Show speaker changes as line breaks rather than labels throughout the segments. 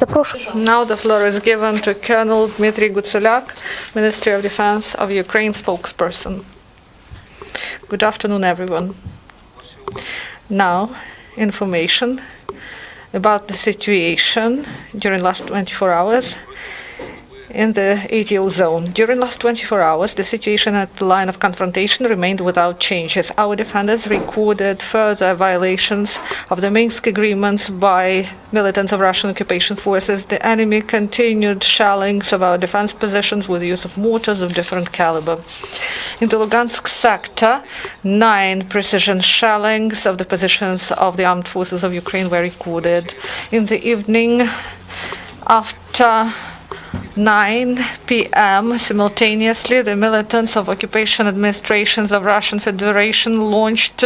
Now the floor is given to Colonel Dmytro Hutsulyak, Ministry of Defense of Ukraine spokesperson. Good afternoon, everyone. Now, information about the situation during last 24 hours in the ATO zone. During last 24 hours, the situation at the line of confrontation remained without changes. Our defenders recorded further violations of the Minsk agreements by militants of Russian occupation forces. The enemy continued shellings of our defense positions with the use of mortars of different caliber. In the Lugansk sector, 9 precision shellings of the positions of the armed forces of Ukraine were recorded. In the evening, after 9 p.m. simultaneously, the militants of occupation administrations of Russian Federation launched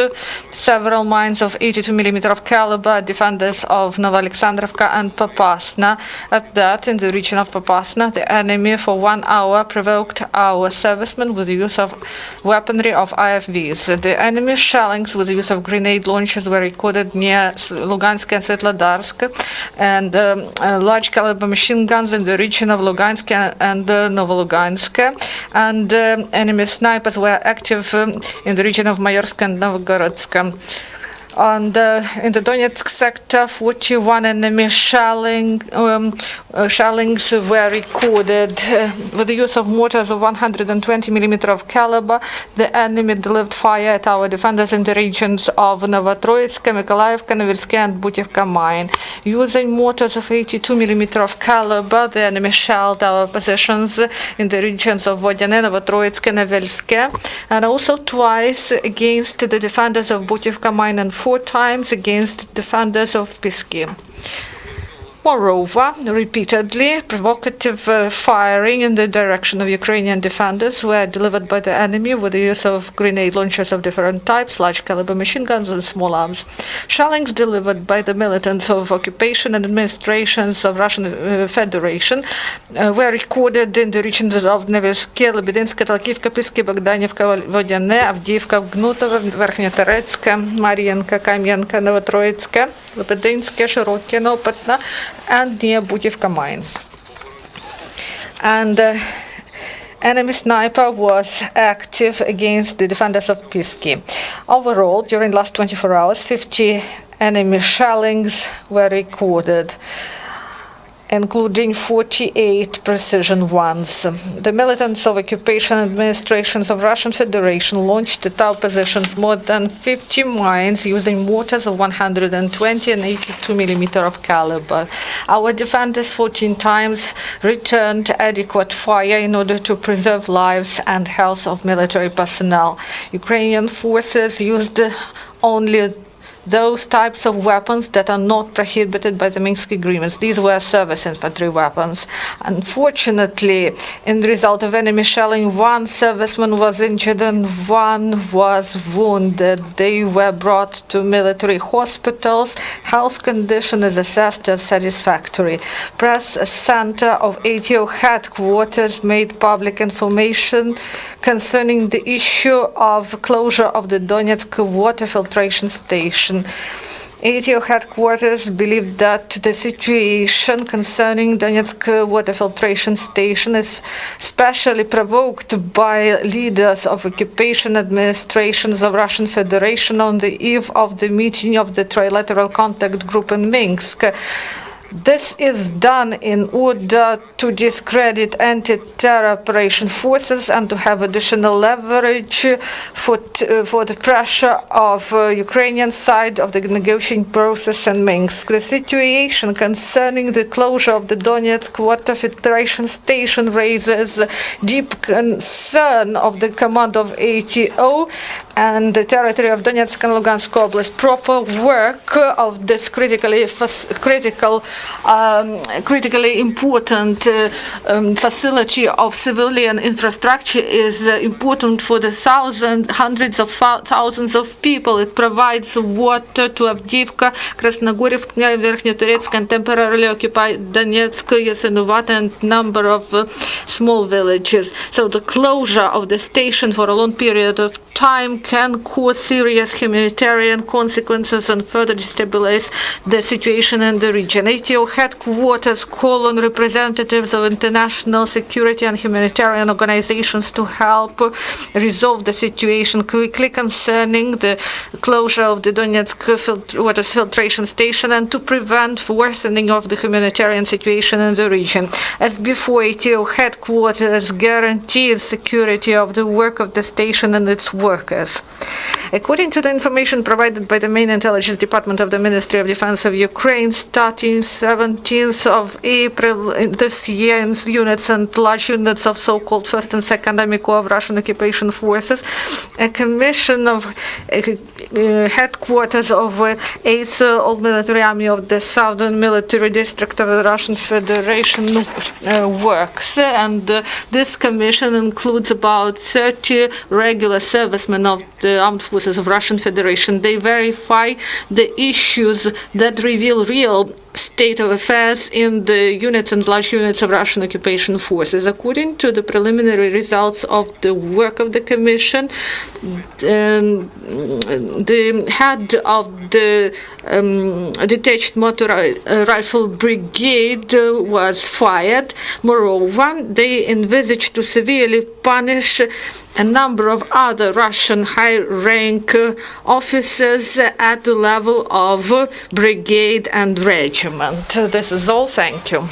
several mines of 82mm of caliber, defenders of Novoalexandrovka and Popasna. At that, in the region of Popasna, the enemy for 1 hour provoked our servicemen with the use of weaponry of IFVs. The enemy shellings with the use of grenade launchers were recorded near Lugansk and Svetlodarsk, and large caliber machine guns in the region of Lugansk and Novolugansk, and enemy snipers were active in the region of Mayorsk and Novgorodsk. And in the Donetsk sector, 41 enemy shellings were recorded. With the use of mortars of 120mm of caliber, the enemy delivered fire at our defenders in the regions of Novotroitsk, Mykolaiivka, Novilske and Butivka mine. Using mortars of 82mm of caliber, the enemy shelled our positions in the regions of Vodyane, Novotroitsk and Novilske, and also twice against the defenders of Butivka mine and 4 times against defenders of Pisky. Moreover, repeatedly, provocative firing in the direction of Ukrainian defenders were delivered by the enemy with the use of grenade launchers of different types, large caliber machine guns and small arms. Shellings delivered by the militants of occupation and administrations of Russian Federation were recorded in the regions of Novilske, Lebedinske, Talkivka, Pisky, Bogdanivka, Vodyane, Avdiivka, Gnutovo, Verkhnyatoretsk, Marienka, Kamienka, Novotroitsk, Lebedinske, Shirokie, Opatna, and near Butivka mine. And enemy sniper was active against the defenders of Pisky. Overall, during last 24 hours, 50 enemy shellings were recorded, including 48 precision ones. The militants of occupation administrations of Russian Federation launched at our positions more than 50 mines using mortars of 120 and 82mm of caliber. Our defenders 14 times returned adequate fire in order to preserve lives and health of military personnel. Ukrainian forces used only those types of weapons that are not prohibited by the Minsk agreements. These were service infantry weapons. Unfortunately, in the result of enemy shelling, 1 serviceman was injured and 1 was wounded. They were brought to military hospitals. Health condition is assessed as satisfactory. Press center of ATO headquarters made public information concerning the issue of closure of the Donetsk water filtration station. ATO headquarters believed that the situation concerning Donetsk water filtration station is specially provoked by leaders of occupation administrations of Russian Federation on the eve of the meeting of the Trilateral Contact Group in Minsk. This is done in order to discredit anti-terror operation forces and to have additional leverage for the pressure of Ukrainian side of the negotiating process in Minsk. The situation concerning the closure of the Donetsk water filtration station raises deep concern of the command of ATO and the territory of Donetsk and Lugansk Oblast. Proper work of this critically important facility of civilian infrastructure is important for the hundreds of thousands of people. It provides water to Avdiivka, Krasnogorivka, Verkhnyatoretsk, and temporarily occupied Donetsk, Yasenovata, and number of small villages. So the closure of the station for a long period of time can cause serious humanitarian consequences and further destabilize the situation in the region. WTO headquarters call on representatives of international security and humanitarian organizations to help resolve the situation quickly concerning the closure of the Donetsk water filtration station and to prevent worsening of the humanitarian situation in the region. As before, WTO headquarters guarantees security of the work of the station and its workers. According to the information provided by the main intelligence department of the Ministry of Defense of Ukraine, starting 17th of April this year, units and large units of so-called First and Second Army Corps of Russian occupation forces, a commission of headquarters of 8th Old Military Army of the Southern Military District of the Russian Federation works, and this commission includes about 30 regular servicemen of the armed forces of Russian Federation. They verify the issues that reveal real state of affairs in the units and large units of Russian occupation forces. According to the preliminary results of the work of the commission, the head of the detached motor rifle brigade was fired. Moreover, they envisage to severely punish a number of other Russian high-rank officers at the level of brigade and regiment. This is all. Thank you.